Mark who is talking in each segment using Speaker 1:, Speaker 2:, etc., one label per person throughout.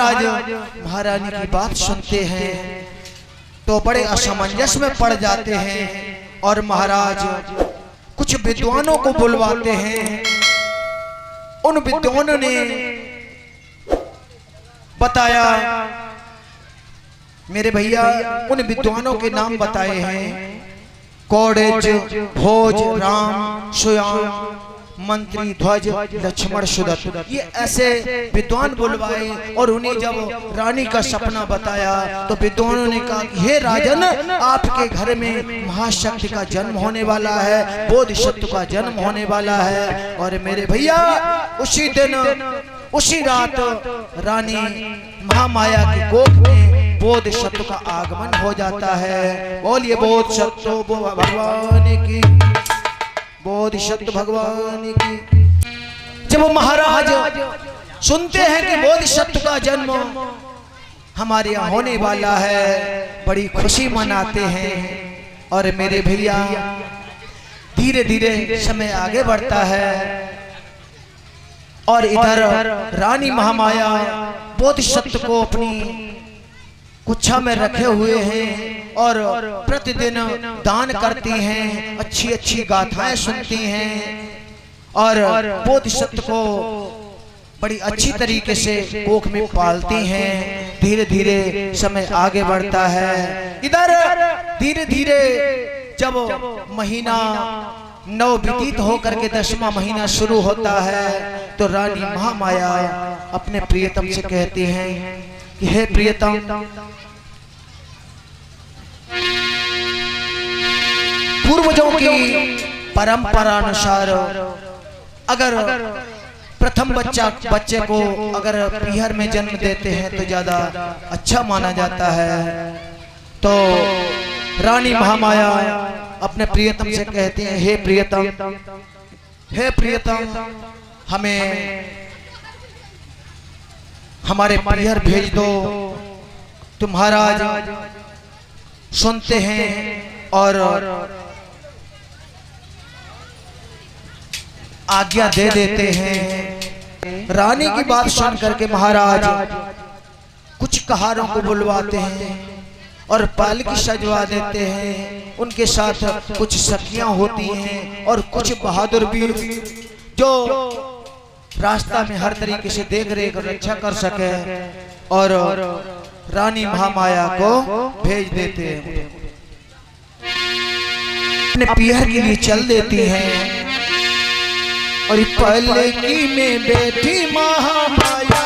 Speaker 1: महाराज महारानी की बात सुनते हैं तो बड़े असमंजस में पड़ जाते हैं और महाराज कुछ विद्वानों को बुलवाते हैं। उन विद्वानों ने बताया, मेरे भैया उन विद्वानों के नाम बताए हैं, कौड़ेज, भोज, राम, सुयाम, मंत्री, ध्वज, लक्ष्मण, सुदत्त, ये ऐसे विद्वान बुलवाए और उन्हें जब रानी का सपना बताया तो विद्वानों ने कहा कि हे राजन, आपके घर में महाशक्ति का जन्म होने वाला है, बोधिसत्व का जन्म होने वाला है। और मेरे भैया उसी दिन उसी रात रानी महामाया के कोख में बोधिसत्व का आगमन हो जाता है। बोलिए बोधिसत्व भगवान की, बोधिसत्व भगवान की। जब महाराज सुनते हैं कि बोधिसत्व का जन्म हमारे यहाँ होने वाला है, बड़ी खुशी मनाते हैं। और मेरे भैया धीरे धीरे समय आगे बढ़ता है और इधर रानी महामाया बोधिसत्व को अपनी कुच्छा में रखे हुए हैं और प्रतिदिन दान करती हैं, अच्छी अच्छी गाथाएं सुनती हैं और बोधिसत्व को बड़ी अच्छी तरीके से कोख में पालती हैं। धीरे धीरे समय आगे बढ़ता है। इधर धीरे धीरे जब महीना 9 व्यतीत होकर के 10वां महीना शुरू होता है तो रानी महामाया अपने प्रियतम से कहती हैं कि हे प्रियतम, पूर्वजों की परंपरा अनुसार अगर प्रथम बच्चे को अगर पीहर में जन्म देते हैं तो ज्यादा अच्छा माना जाता है। तो रानी महामाया अपने प्रियतम से कहते हैं, हे प्रियतम, हे प्रियतम, हमें हमारे पीहर भेज दो। तुम महाराज सुनते हैं और आज्ञा दे देते हैं। रानी की बात सुन करके महाराज कुछ कहारों को बुलवाते हैं और पालकी सजवा देते हैं। उनके साथ कुछ सखियां होती हैं और कुछ बहादुर वीर जो रास्ता में हर तरीके से देख रेख रक्षा कर सके और रानी महामाया को भेज देते हैं। अपने पीहर के लिए चल देती हैं और पलकी में बैठी महामाया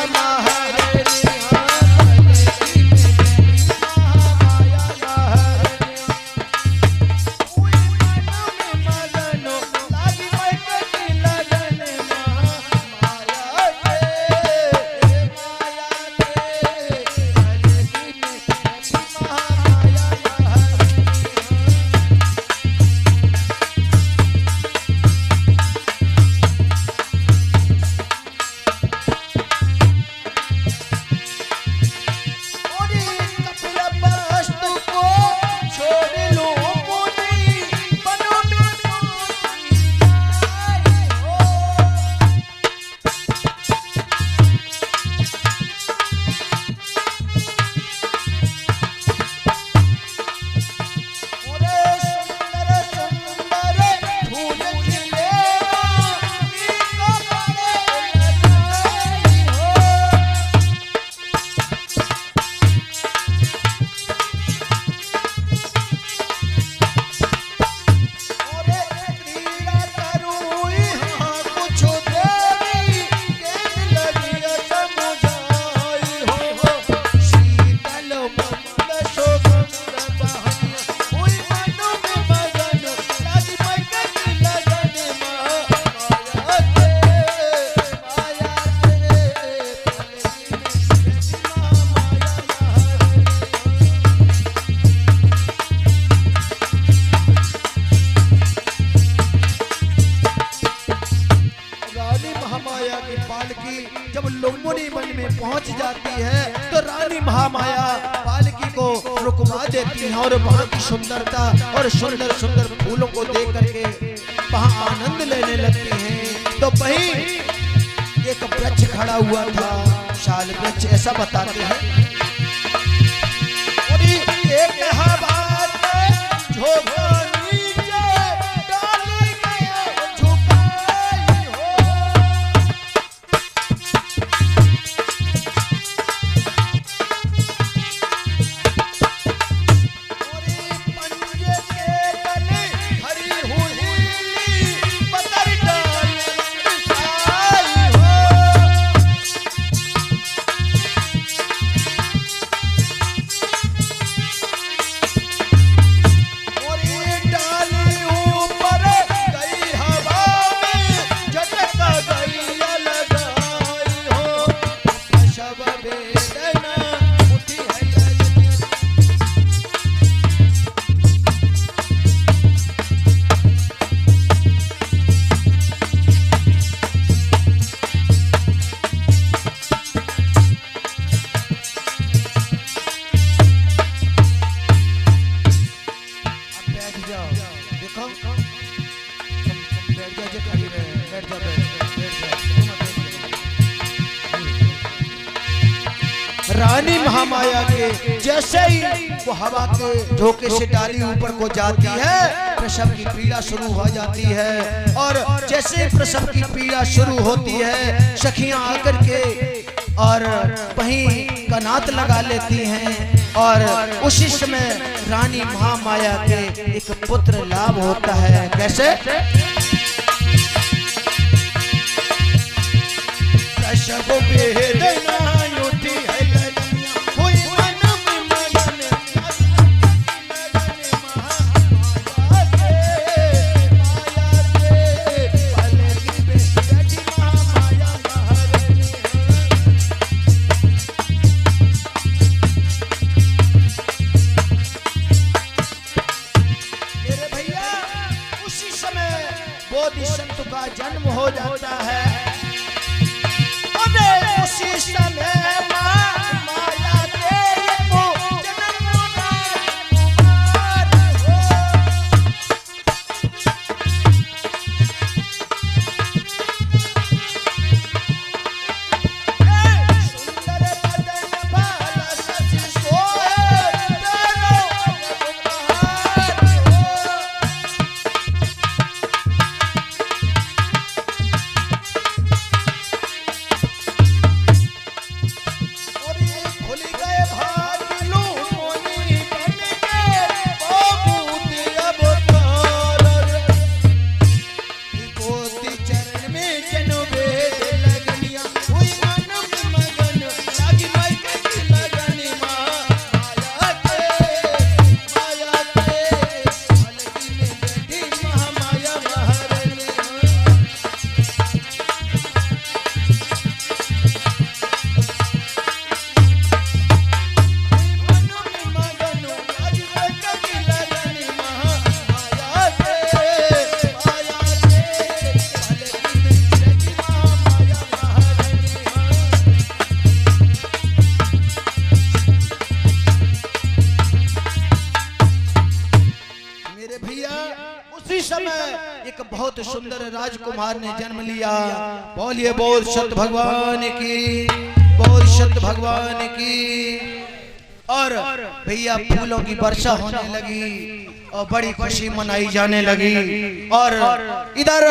Speaker 1: पहुंच जाती है तो रानी महामाया पालकी को रुकवा देती है और वहां की सुंदरता और सुंदर सुंदर फूलों को देख करके वहां आनंद लेने लगती हैं। तो वहीं एक वृक्ष खड़ा हुआ था, विशाल वृक्ष, ऐसा बताते हैं। और एक हवा झोंका नीचे डाली गया झुकाई हो। और पंजे के तले हरी हुई पतर डाली बिछाई हो। और ये डाली ऊपर गई हवा में झटका गई लगाई हो। शब वेदना उठी है लगनी। अब बैठ जाओ, देखो तुम बैठ जाओ, जो खड़ी रहे, बैठ जाओ, बैठ जाओ। रानी महामाया के जैसे ही वो हवा के झोंके से डाली ऊपर को जाती है, प्रसव की पीड़ा शुरू हो जाती है। और जैसे ही प्रसव की पीड़ा शुरू होती है, सखियां आकर के और वहीं कनात लगा लेती हैं। और उसी समय रानी महामाया के एक पुत्र लाभ होता है। कैसे? प्रसव वेदना उठी है लगनिया, कोई मन में मगन महामाया के पलकी पे बैठी महामाया महारानी। मेरे भैया, उसी समय बोधि संत का जन्म हो जाता है। अरे उसी समय माया के को जन्म राजकुमार हो। सुंदर बदन बाला सच सोए तेरो उपहार हो। और ये खुल गए भागिलू मोनी बन के बाबूती अवतार रे। गोदी चरण में जनु वेद लगनिया, हुई मन में मगन लागी मायके की लगनी। माया के पलकी में बैठी महामाया महारानी। मेरे भैया, उसी समय एक बहुत सुंदर राजकुमार ने जन्म लिया। बोलिए बोल सत भगवान की, बोल सत भगवान की। और भैया फूलों की वर्षा होने लगी और बड़ी खुशी मनाई जाने लगी। और इधर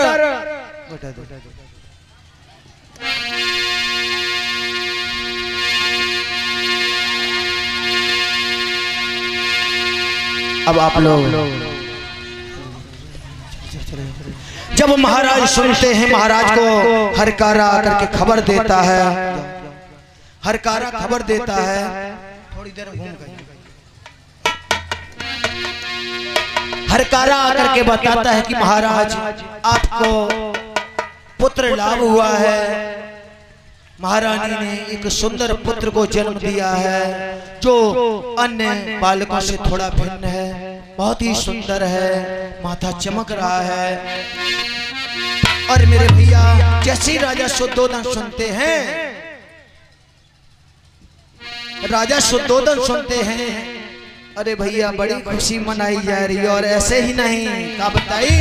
Speaker 1: अब आप लोग जब महाराज सुनते हैं, महाराज को हरकारा करके खबर देता है। हरकारा खबर देता है, थोड़ी देर घूम गई। हरकारा आकर के बताता है कि महाराज आपको पुत्र लाभ हुआ है। महारानी ने एक सुंदर पुत्र को जन्म दिया है जो अन्य बालकों से थोड़ा भिन्न है, बहुत ही सुंदर है, माथा चमक रहा है। और मेरे भैया जैसे ही राजा शुद्धोधन सुनते हैं, राजा शुद्धोधन सुनते हैं, अरे भैया बड़ी खुशी मनाई जा रही है। और ऐसे ही नहीं, क्या बताई,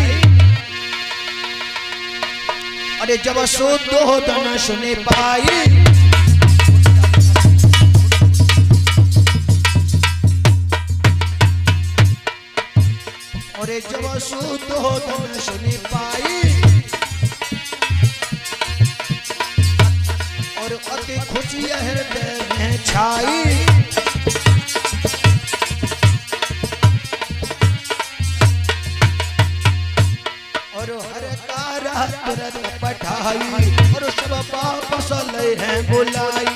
Speaker 1: अरे जब शुद्धोधन सुने पाई और जब सुतोदन सुनी पाई और अति खुशी हृदय में छाई। और हर कारा तुरंत पठाई और सब वापस ले हैं बुलाई।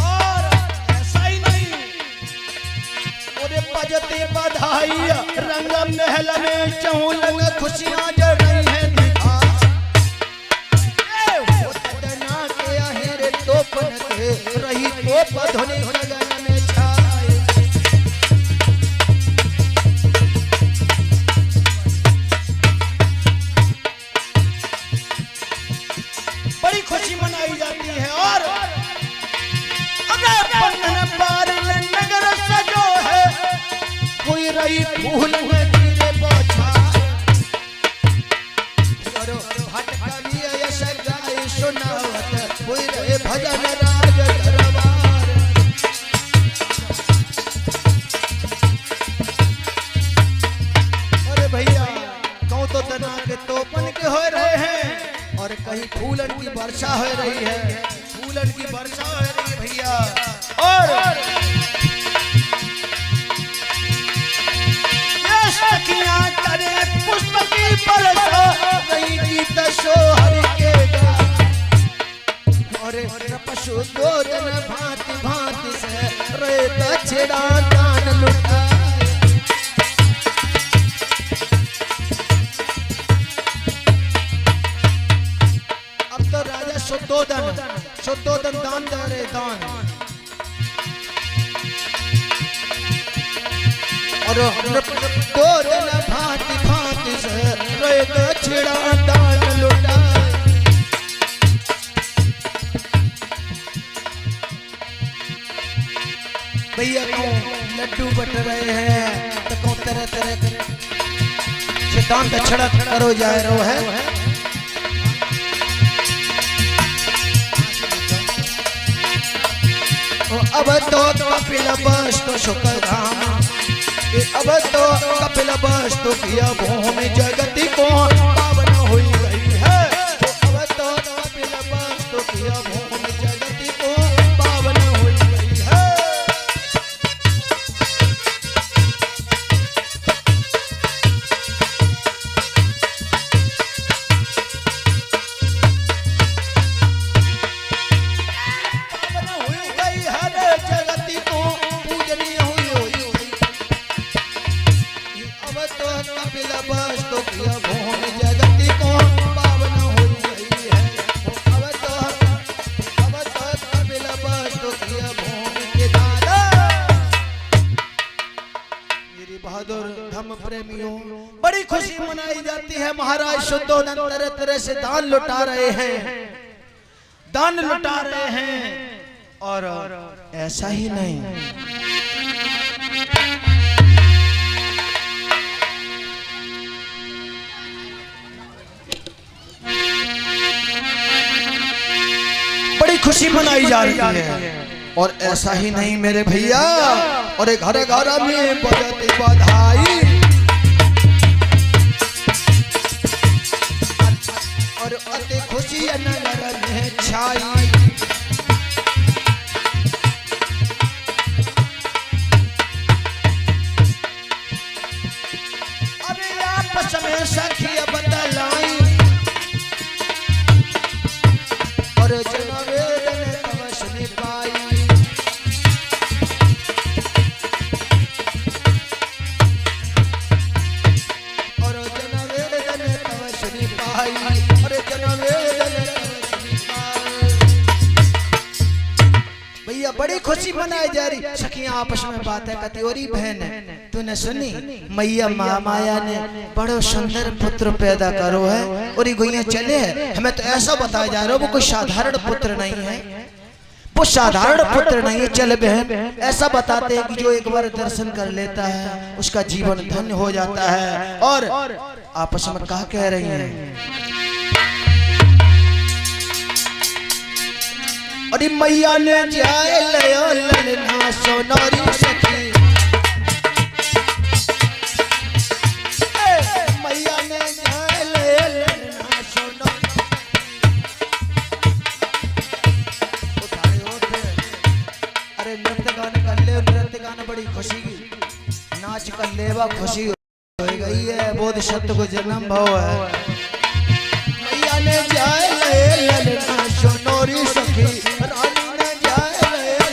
Speaker 1: और ऐसा ही नहीं और बजते बधाई रंग महल में चौलंग खुशियां जड़ रही हैं। रही तो ध्वनि गगन में छाए। बड़ी खुशी मनाई जाती है। और अगर बंधन पार नगर सजो है कोई रही फूल में गिरे बौछार। और भटका भी यश गाय सुनावत कोई रहे भजन राज दरबार। अरे भैया कहूँ तो तना के तोपन के हो रहे हैं और कहीं फूलन की वर्षा हो रही है। फूलन की वर्षा हो रही है भैया। और सखियां करे पुष्प की बरसा रही गीत सोहर के गा। और पशुदोदन भांति भांति से रे दक्षिणा दान लुटाए। अब तो राजा शुद्धोदन दान दे रहे दान। और दोदन भांति भांति से रे दक्षिणा दान लुटाए। भैया को लड्डू बट रहे हैं तो कौन तरह तरह से दान दक्षिणा करो जा रहा है। अब तो कपिल वस्तु शुक्र धाम अब तो कपिल वस्तु किया भूमि जगति को पावन हुई गई है। अब तो कपिल वस्तु किया भूमि जगति को पावन हुई गई है। बड़ी खुशी मनाई जाती है। महाराज शुद्धोदन तरह तरह से दान लुटा रहे हैं, दान लुटा रहे हैं। और ऐसा ही नहीं बड़ी खुशी मनाई जा रही है। और ऐसा ही नहीं मेरे भैया और एक घर घर में बजती बधाई। और अति खुशी नगर में छाई। अरे आपस में सखी बतलाई और जनवेदन तब सुन पाई। भैया बड़ी खुशी मनाई जा रही। सखियां आपस में बात है कहती और बहन तूने सुनी मैया माया ने बड़ो सुंदर पुत्र पैदा करो है और ये गोइयां चले है। हमें तो ऐसा बताया जा रहा है वो कोई साधारण पुत्र नहीं है, वो साधारण पुत्र नहीं है। चल बहन ऐसा बताते हैं कि जो एक बार दर्शन कर लेता है उसका जीवन धन्य हो जाता है। और आपस में कहा कह रही हैं और मैया ने जाए ललना सोनारी बड़ी खुशी की नाच कर लेवा खुशी हो गई है। बोधिसत्व को जन्म भाव है। मैया ने जाए ललना सोनोरी सखी रानी ने जाए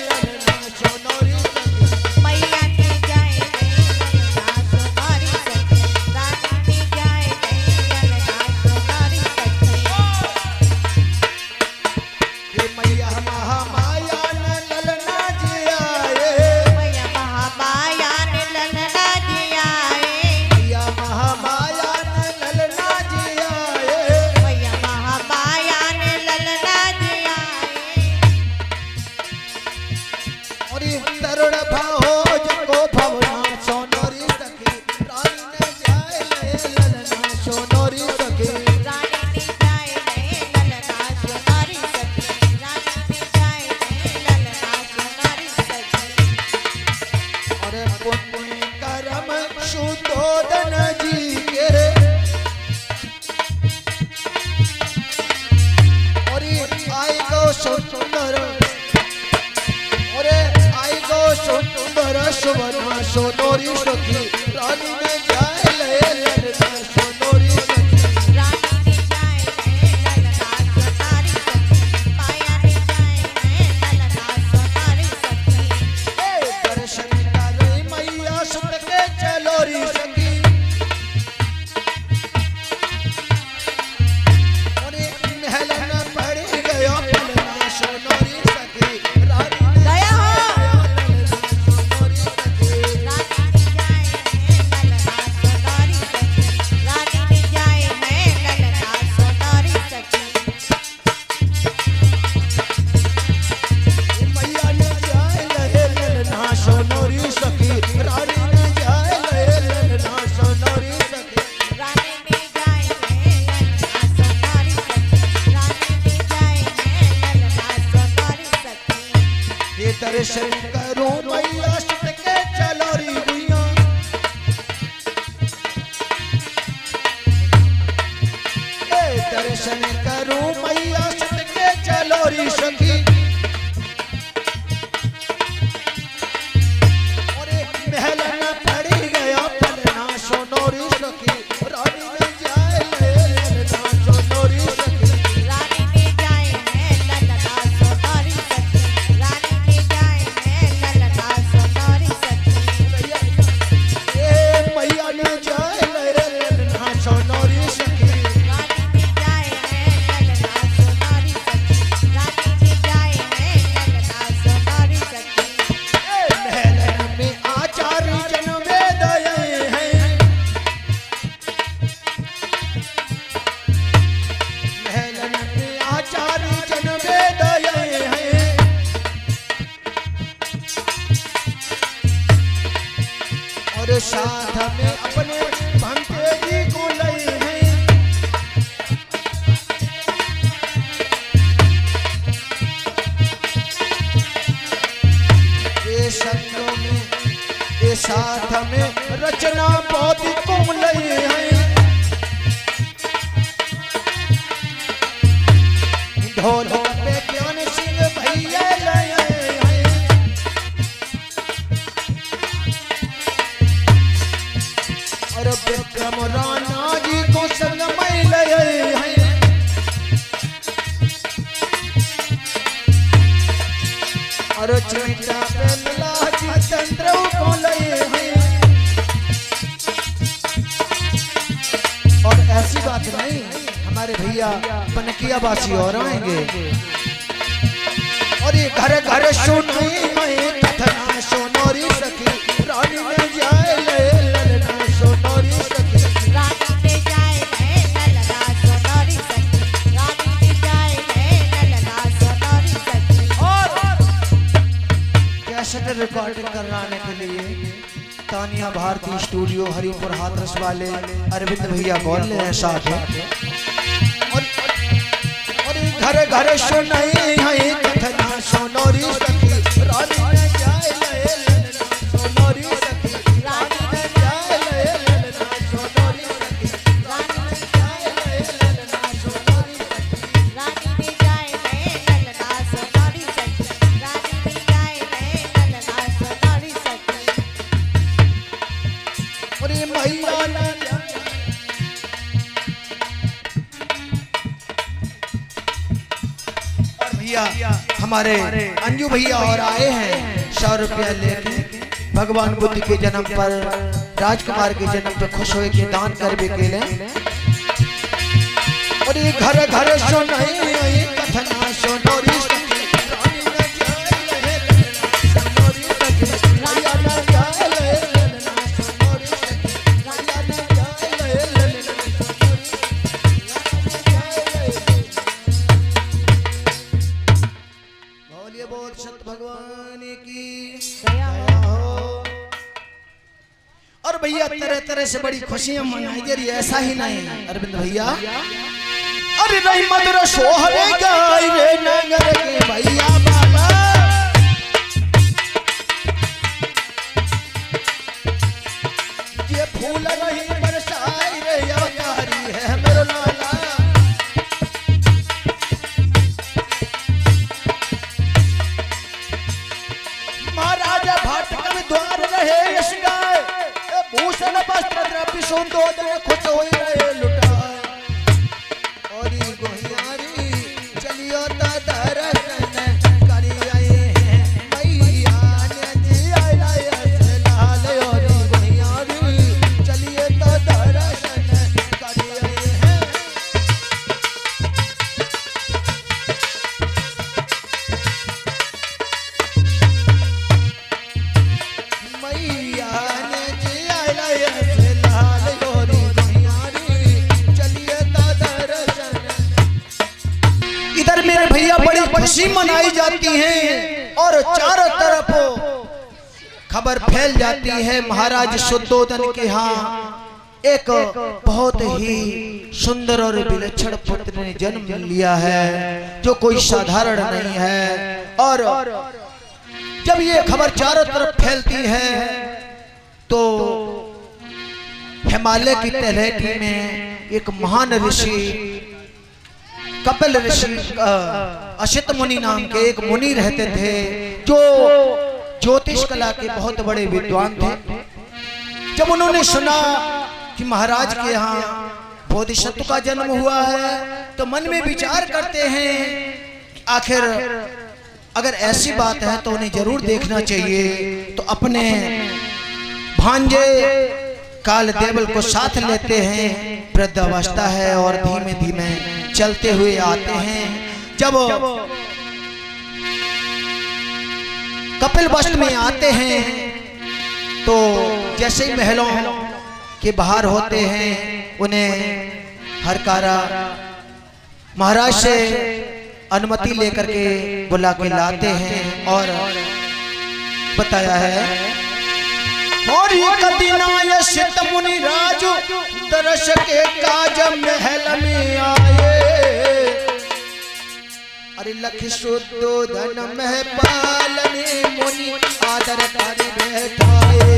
Speaker 1: ललना सोनोरी सखी।
Speaker 2: मैया ने जाए ललना सोनोरी सखी रानी ने जाए ललना सोनोरी सखी।
Speaker 1: ये मैया महामाया ने ललना जी आए।
Speaker 2: मैया महामाया ने ललना जी आए।
Speaker 1: मैया महामाया ने ललना जी आए।
Speaker 2: मैया महामाया ने ललना जी आए।
Speaker 1: और ये तरुण भोज को भवना सोनोरी सखी रानी ने जाए ललना सोनोरी सखी।
Speaker 2: रानी ने जाए ललना सोनोरी सखी रानी ने जाए ललना सोनोरी सखी।
Speaker 1: और पुण्य कर्म सुतोदन जी के और आई गो सुंदर और आई गो सुंदर सुवर्ण सोनोरी सखी रानी ने जाए ललना सोनोरी सखी।
Speaker 2: रानी ने जाए ललना सोनोरी सखी माया ने जाए ललना सोनोरी सखी।
Speaker 1: दर्शन करे मैया सुत के चलोरी सखी। और महल न पड़ गयो ललना सोनोरी सखी रानी ने
Speaker 2: गया हो
Speaker 1: सोनोरी सखी।
Speaker 2: रानी ने जाए ललना सोनोरी सखी रानी ने जाए ललना सोनोरी सखी।
Speaker 1: मैया ने जाए ललना सोनोरी सखी रानी ने जाए ललना सोनोरी सखी।
Speaker 2: रानी ने जाए ललना सोनोरी सखी रानी ने जाए ललना सोनोरी सखी।
Speaker 1: ये दर्शन करूं मैया सुत के चलोरी गुइया। ये दर्शन करूं मैया सुत के चलोरी सखी। और महल न पड़ी गया पलना सोनोरी सखी रानी ने जाए ललना सोनोरी सखी।
Speaker 2: रानी ने जाए ललना सोनोरी सखी रानी ने जाए ललना सोनोरी सखी।
Speaker 1: ये मैया ने जाए ललना सोनोरी सखी।
Speaker 2: रानी ने जाए ललना सोनोरी सखी रानी ने जाए ललना सोनोरी सखी।
Speaker 1: महलन में आचार्य जन वेद हैं। महलन में आचार्य जन वेद हैं। और साथ में अपने भंते जी को लए हैं। ये संगों में ये साथ में रचना बहुत कम लए हैं। ढोल पे ज्ञान सिंह भैया लए हैं। और विक्रम राणा जी को संग में लए हैं। और चिता पे मिला जी चंद्र को लए हैं। और ऐसी बात नहीं हमारे भैया पनकिया वासी और आएंगे। और ये घर घर सुनी मैं कथना सोनोरी सखी रानी ने जाए ललना सोनोरी सखी।
Speaker 2: रानी ने जाए ललना सोनोरी सखी रानी ने जाए ललना सोनोरी सखी।
Speaker 1: कैसेट रिकॉर्डिंग कराने के लिए तानिया भारती स्टूडियो हरिपुर हाथरस वाले अरविंद भैया बोल रहे हैं साथ। और घर घर सुनाई है कथना सोनोरी सखी रानी ने जाए ललना सोनोरी सखी।
Speaker 2: रानी ने
Speaker 1: जाए ललना सोनोरी सखी।
Speaker 2: रानी ने
Speaker 1: जाए ललना सोनोरी सखी।
Speaker 2: रानी ने जाए ललना सोनोरी सखी रानी ने जाए ललना सोनोरी सखी।
Speaker 1: भैया हमारे अंजू भैया और आए हैं 100 रुपया लेके भगवान बुद्ध के जन्म पर राजकुमार के जन्म पर खुश होए के दान करबे के लिए। और ये घर घर सुनाई कथना सुनोरी भगवान की दया हो। और भैया तरह तरह से बड़ी खुशियां मनाई जा रही है, ऐसा ही नहीं अरविंद भैया। अरे नहीं मधुर सोहरे गाय रे नगर के भैया बाबा, ये फूल नहीं बरसाई रे यारी है मेरा लाला। महाराजा भाटक में द्वार रहे यश गाय, भूषण वस्त्र द्रव्य सुंदर खुश हो रहे लुटाए। और गोहियारी चलियो ता दर्शन करी आए हैं मैया ने जी आया लाल। और गोहियारी चलिए ता दर्शन करी आए हैं। मैया ने जी आया लाल। और गोहियारी चलिए ता दर्शन। इधर मेरे भैया बड़ी खुशी मनाई जाती है और चारों तरफ खबर फैल जाती है महाराज शुद्धोधन के यहाँ एक बहुत ही सुंदर और विलक्षण पुत्र ने जन्म लिया है जो कोई साधारण नहीं है। और जब ये खबर चारों तरफ फैलती है तो हिमालय की तलहटी में एक महान ऋषि कपिल ऋषि असित मुनि नाम के एक मुनि रहते थे जो ज्योतिष कला के बहुत बड़े विद्वान थे। जब उन्होंने सुना कि महाराज के यहाँ बोधिसत्व का जन्म हुआ है तो मन में विचार करते हैं आखिर अगर ऐसी बात है तो उन्हें जरूर देखना चाहिए। तो अपने भांजे काल देवल को साथ लेते हैं, वृद्ध अवस्था है और धीमे धीमे चलते हुए आते हैं। जब कपिल वस्त में आते हैं तो जैसे ही महलों के बाहर होते हैं उन्हें हरकारा महाराज से अनुमति लेकर के बुला के लाते हैं। और बताया है और सित मुनि राजू दर्श के काज महल में आए। अरे लख शुद्धोधन महपाल ने मुनि आदर कर बैठाए।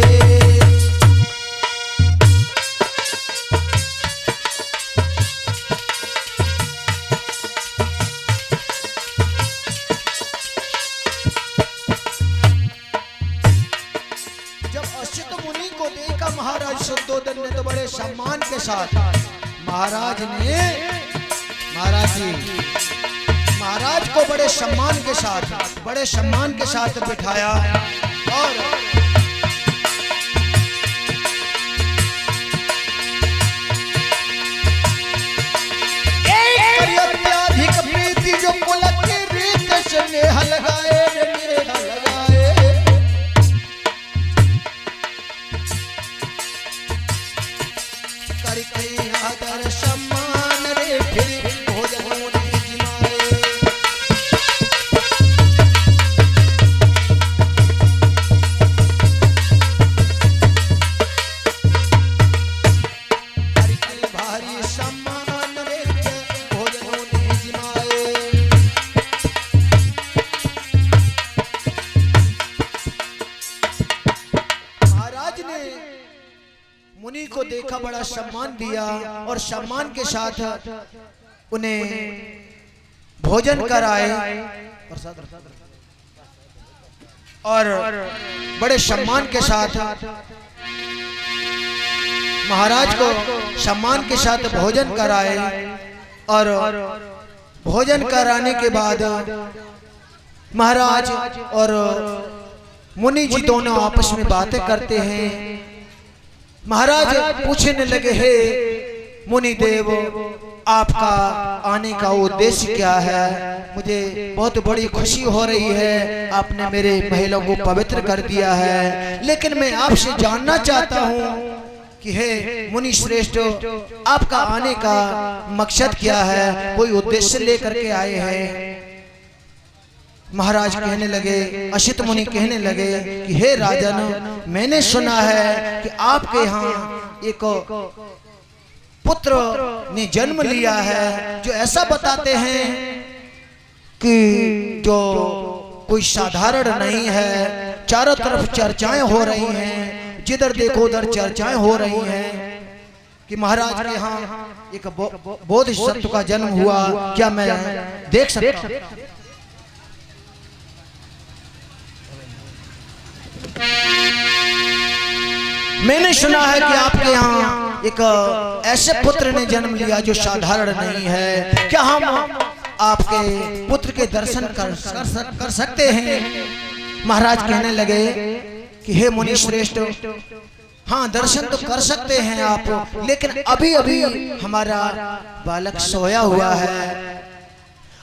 Speaker 1: महाराज शुद्धोधन ने तो बड़े सम्मान के साथ महाराज को बड़े सम्मान के साथ बिठाया। और अत्यधिक प्रीति जो पुलक की रीत स्नेह लगाए आदर सम्मान रे फिर भोजन नहीं जिमाए। भारी सम्मान रे भोजन नहीं जिमाए। महाराज ने मुनि को देखा, बड़ा सम्मान दिया और सम्मान के साथ उन्हें भोजन कराए। और बड़े सम्मान के साथ महाराज को सम्मान के साथ भोजन कराए। और भोजन कराने के बाद महाराज और मुनि जी दोनों आपस में बातें करते हैं। महाराज पूछने लगे, हे मुनि देव, आपका आने का उद्देश्य क्या है? मुझे बहुत बड़ी खुशी हो रही है, आपने मेरे महलों को पवित्र कर दिया है, लेकिन मैं आपसे जानना चाहता हूँ कि हे मुनि श्रेष्ठ, आपका आने का मकसद क्या है? कोई उद्देश्य लेकर के आए हैं? महाराज कहने लगे, अशित मुनि कहने लगे कि हे राजन, मैंने सुना है कि आपके यहाँ एक पुत्र ने जन्म लिया है जो ऐसा बताते हैं कि जो कोई साधारण नहीं है। चारों तरफ चर्चाएं हो रही हैं, जिधर देखो उधर चर्चाएं हो रही हैं कि महाराज के यहाँ एक बोधिसत्व का जन्म हुआ। क्या मैं देख सकता हूँ? मैंने सुना है कि आपके यहाँ एक ऐसे पुत्र ने जन्म लिया जो साधारण नहीं है। क्या हम आपके पुत्र के दर्शन कर सकते हैं? महाराज कहने लगे कि हे मुनि श्रेष्ठ, हाँ दर्शन तो कर सकते हैं आप, लेकिन अभी अभी हमारा बालक सोया हुआ है।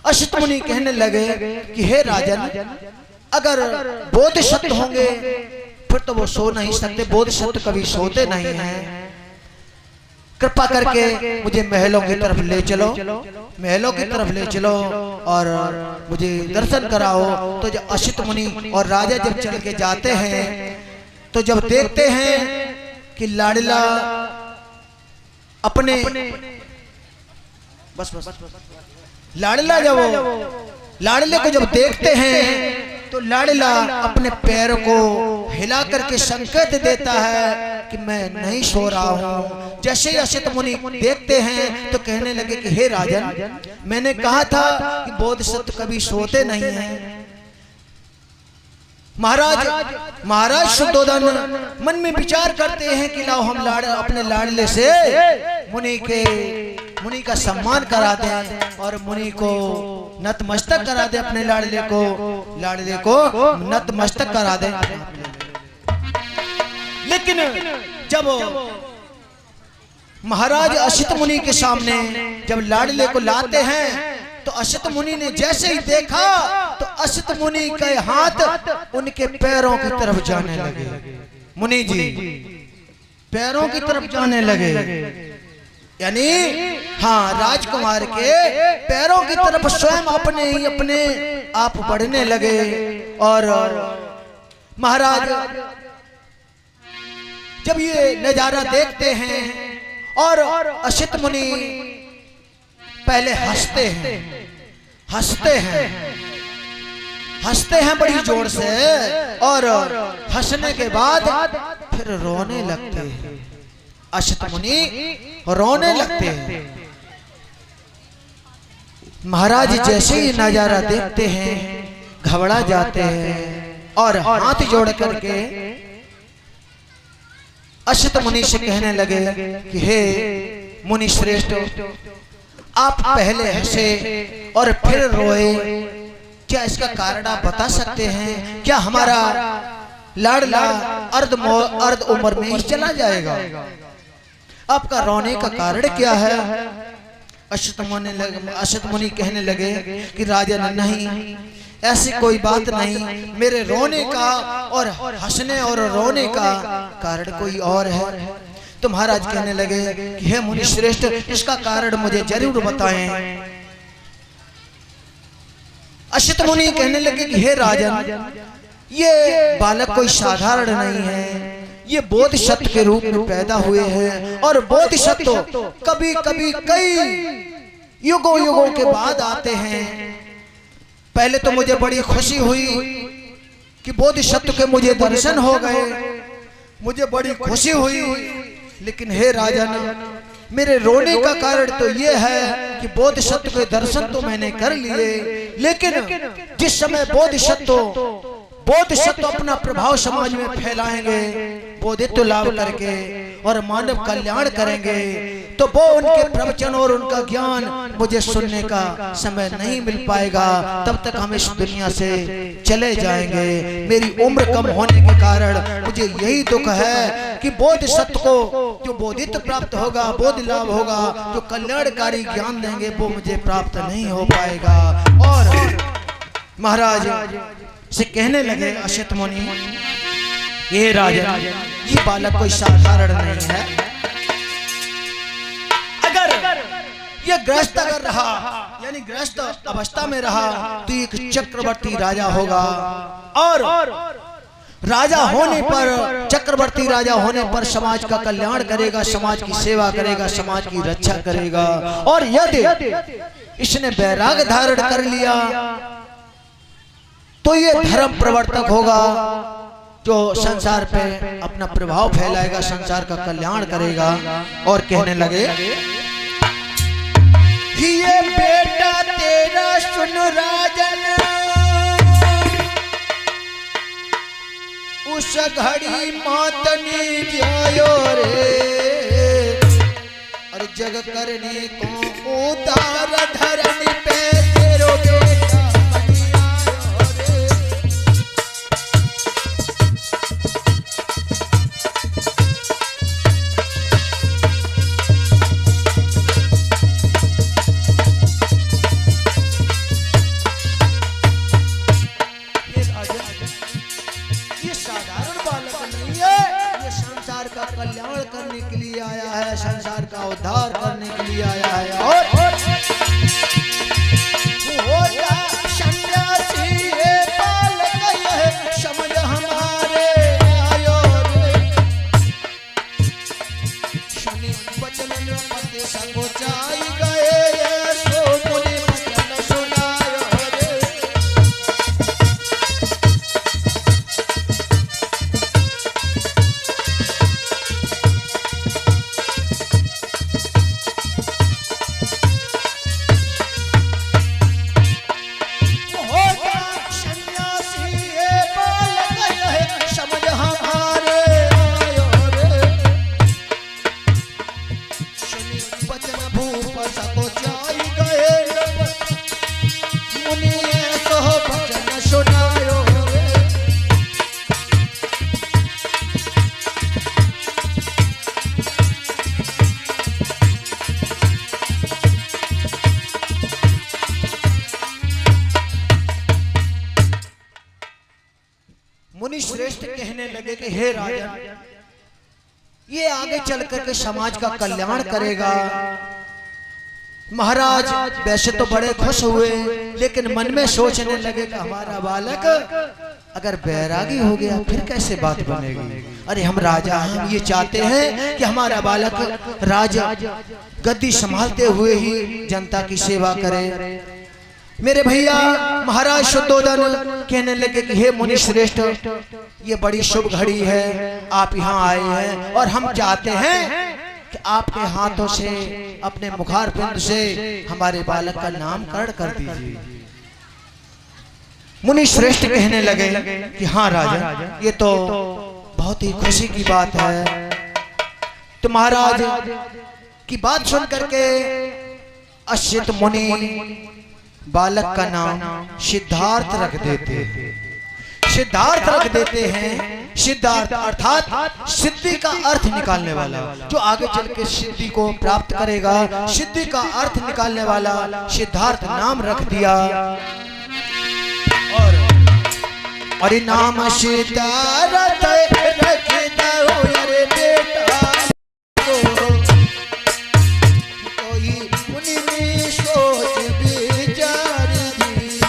Speaker 1: अशित मुनि कहने लगे कि हे राजन, अगर बोधिसत्व होंगे फिर तो वो सो नहीं सकते, बोधिसत्व कभी सोते नहीं हैं। कृपा करके मुझे महलों की तरफ ले चलो, महलों की तरफ ले चलो और मुझे दर्शन कराओ। तो जब अशित मुनि और राजा जब चल के जाते हैं तो जब देखते हैं कि लाडला अपने बस लाडला लाडले को जब देखते हैं तो लाडला अपने पैरों को हिला करके संकेत देता है कि मैं नहीं सो रहा हूँ। जैसे ही अशित मुनि देखते हैं तो कहने लगे कि हे राजन, मैंने कहा था कि बोधिसत्व कभी सोते नहीं हैं। महाराज शुद्धोधन मन में विचार करते हैं कि लाओ हम अपने लाडले से मुनि का सम्मान करा दें और मुनि को नतमस्तक करा दें, अपने लाडले को नतमस्तक करा दें। लेकिन जब महाराज अशित मुनि के सामने जब लाडले को लाते हैं तो अशित मुनि ने जैसे ही देखा तो अशित मुनि के हाथ उनके पैरों की तरफ जाने लगे। मुनि जी पैरों की तरफ जाने लगे, यानी हाँ राजकुमार के पैरों की तरफ स्वयं अपने आप बढ़ने लगे। और महाराज जब ये नजारा देखते हैं और अशित मुनि पहले हंसते हैं बड़ी जोर से, और हंसने के बाद फिर रोने लगते हैं। अशित मुनि रोने लगते हैं। महाराज जैसे ही नजारा देखते हैं घबरा जाते हैं और हाथ जोड़ करके अशित मुनि से कहने लगे कि हे मुनि श्रेष्ठ, आप पहले हंसे और फिर रोए, क्या इसका कारण आप बता सकते हैं? क्या हमारा लाडला अर्ध उम्र में ही चला जाएगा? आपका रोने का कारण क्या है? अशित मुनि कहने लगे कि राजन, नहीं ऐसी कोई बात नहीं, मेरे रोने का और हंसने और रोने का कारण कोई और है। तो महाराज कहने लगे कि हे मुनि श्रेष्ठ, इसका कारण मुझे जरूर बताएं। अशित मुनि कहने लगे कि हे राजन, ये बालक कोई साधारण नहीं है, ये बोधिसत्व के रूप में पैदा हुए हैं और बोधिसत्व कभी कभी कई युगों के बाद आते हैं। पहले तो मुझे बड़ी खुशी हुई कि बोधिसत्व के मुझे दर्शन हो गए, मुझे बड़ी खुशी हुई, लेकिन हे राजन, मेरे रोने का कारण तो ये है कि बोधिसत्व के दर्शन तो मैंने कर लिए, लेकिन जिस समय बोधिसत्व अपना प्रभाव समाज में फैलाएंगे, बोधित्व लाभ करके, और मानव कल्याण करेंगे, तो वो उनके प्रवचन और उनका ज्ञान मुझे सुनने का समय नहीं मिल पाएगा। तब तक हम इस दुनिया से चले जाएंगे। मेरी उम्र कम होने के कारण मुझे यही दुख है कि बोध सत्य को जो बोधित्व प्राप्त होगा, बोध लाभ होगा, जो कल्याणकारी ज्ञान देंगे, वो मुझे प्राप्त नहीं हो पाएगा। और महाराज से कहने लगे अश्वत्थ मुनि, ये राजन, ये बालक कोई साधारण नहीं है। अगर ये गृहस्थ अगर रहा, यानी गृहस्थ अवस्था में रहा, तो एक चक्रवर्ती राजा होगा। और राजा होने पर, चक्रवर्ती राजा होने पर समाज का कल्याण करेगा, समाज की सेवा करेगा, समाज की रक्षा करेगा। और यदि इसने वैराग्य धारण कर लिया तो ये धर्म प्रवर्तक होगा, जो संसार पे अपना प्रभाव फैलाएगा, संसार का कल्याण करेगा। और कहने लगे, ये बेटा तेरा सुन राजन, उस घड़ी मातनी जायो रे, और जग करने को उतार धरनी पे तेरो बेटा कल्याण करने के लिए आया है, संसार का उद्धार करने के लिए आया है। और सन्यासी ये बालक है, समझ हमारे आयो रे, सुनी वचन पति संगोचाई गए, सो मुनि वचन सुनायो रे। मुनि श्रेष्ठ कहने लगे कि हे राजन, ये आगे चल करके समाज का कल्याण करेगा। महाराज वैसे तो बड़े खुश हुए, लेकिन मन में सोचने लगे कि हमारा बालक अगर बैरागी हो गया फिर कैसे बात बनेगी। अरे हम राजा, हम ये चाहते हैं कि हमारा बालक राजा गद्दी संभालते हुए ही जनता की सेवा करे। मेरे भैया महाराज शुद्धोदन कहने लगे कि हे मुनि श्रेष्ठ, ये बड़ी शुभ घड़ी है, आप यहाँ आए हैं, और हम चाहते हैं कि आपके हाथों से, अपने मुखारबिंद से हमारे बालक का नामकरण कर दीजिए। मुनि श्रेष्ठ कहने लगे कि हाँ राजा, ये तो बहुत ही खुशी की बात है। तो महाराज की बात सुन करके अश्वित मुनि बालक का नाम सिद्धार्थ रख देते हैं। सिद्धार्थ रख देते हैं। सिद्धार्थ अर्थात सिद्धि का अर्थ निकालने वाला, जो आगे चल के सिद्धि को प्राप्त करेगा, सिद्धि का अर्थ निकालने वाला सिद्धार्थ नाम रख दिया। और नाम सिद्धार्थ रख दो रे बेटा, कोई मुनि में सोच विचार दी।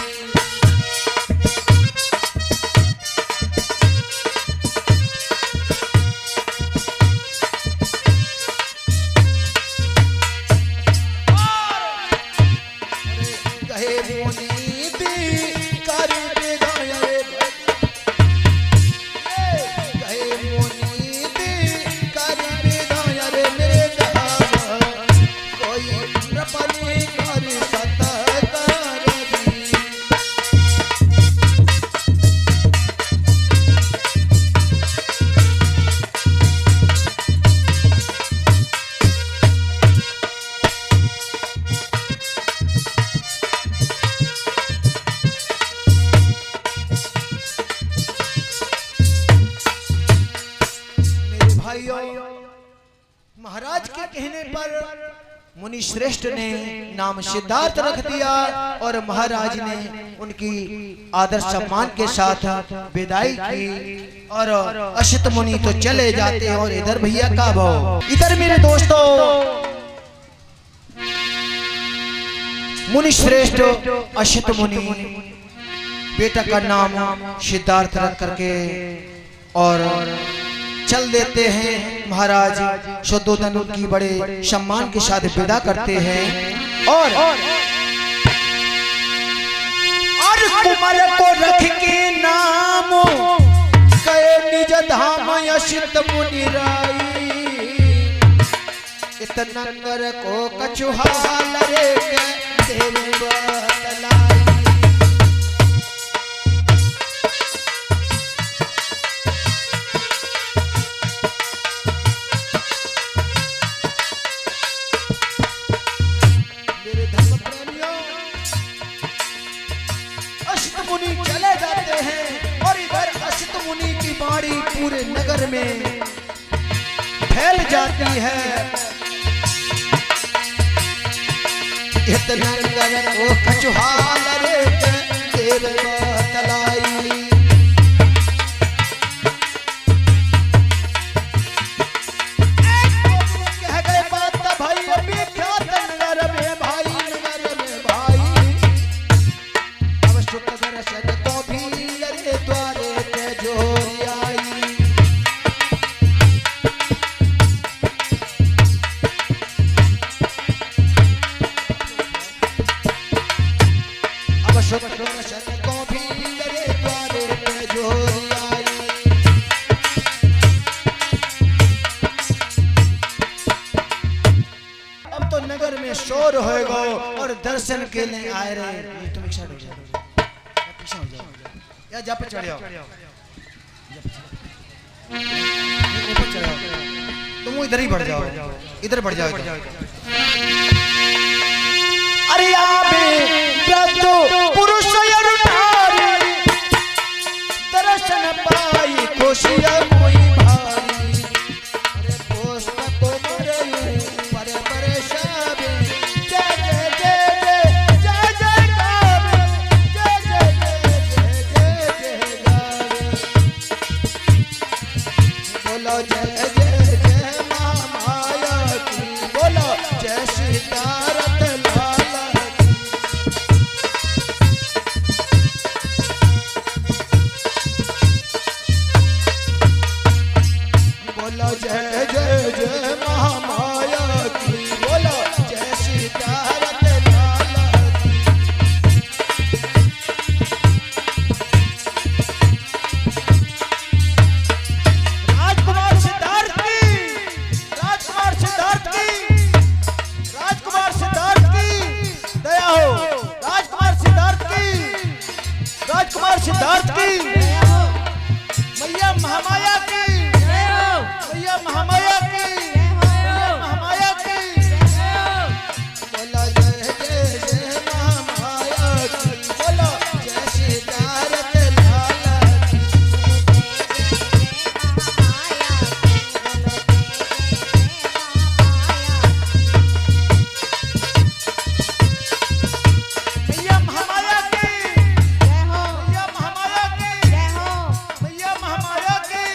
Speaker 1: कहे मुनि दी कर मुनि श्रेष्ठ ने नाम सिद्धार्थ रख दिया और महाराज ने उनकी आदर सम्मान के साथ विदाई की और असित मुनि तो चले जाते हैं। और इधर भैया का भाव, इधर मेरे दोस्तों मुनि श्रेष्ठ असित मुनि बेटा का नाम सिद्धार्थ रख करके और चल देते हैं। महाराज शुद्धोधन उनकी बड़े सम्मान के साथ विदा करते हैं और कुमार को रख के नाम गए निज धाम असित मुनि राई। इतना कर को कछुहाल रे देव बतलाई। चले जाते हैं और इधर असित मुनि की बाणी पूरे नगर में फैल जाती है। इतना नगर को कछुहाल रे देव बतलाई। कह गए बात भाई अभी क्या नगर में भाई, नगर में भाई अब सुख दर्शन को भी अरे द्वारे पे जोरी आई। अब सुख दर्शन को भी अरे द्वारे पे जोरी आई। अब तो नगर में शोर होएगा और दर्शन के लिए आए रहे। तुम एक साइड हो जाओ, या जा पे चढ़ जाओ, ऊपर चढ़ जाओ, तुम इधर ही बढ़ जाओ, इधर बढ़ जाओ। अरे आबे व्रत पुरुष अरुणारी दर्शन पाई खुशियां कोई भारी। अरे पोस्ट को करे परे परे शाबे जय जय जय जय जय गावे जय जय जय गावे। बोलो जय जय जय महामाया की, बोलो जय सिद्धार्थ लाला की। बोलो जय जय जय महामाया की, बोलो जय सिद्धार्थ लाला की। राजकुमार सिद्धार्थ की, राजकुमार सिद्धार्थ की, राजकुमार सिद्धार्थ की दया हो, राजकुमार सिद्धार्थ की, राजकुमार सिद्धार्थ की मैया महामाया की, मैया महामाया की, मैया महामाया की। बोलो जय जय जय महामाया की, बोलो जय सिद्धार्थ लाला की। मैया महामाया की, मैया महामाया की, मैया महामाया की।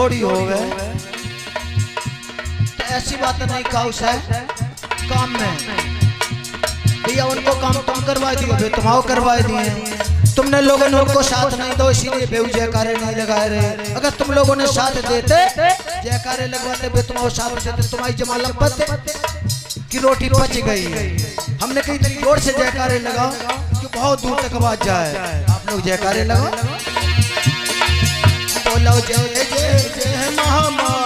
Speaker 1: जोड़ी हो गए। तो ऐसी बात नहीं कहा उसे काम में भैया उनको काम तुम करवा दिए भाई तुम करवा दिए। तुमने लोगों ने उनको साथ नहीं दो इसीलिए बेहू जयकारे नहीं लगाए रहे। अगर तुम लोगों ने साथ देते जयकारे लगवाते बे तुम साथ देते तुम्हारी जमा लपत की रोटी पच गई। हमने कही इतनी जोर से जयकारे लगाओ कि बहुत दूर तक आवाज जाए। आप लोग जयकारे लगाओ बोलो जय जय जय महामाया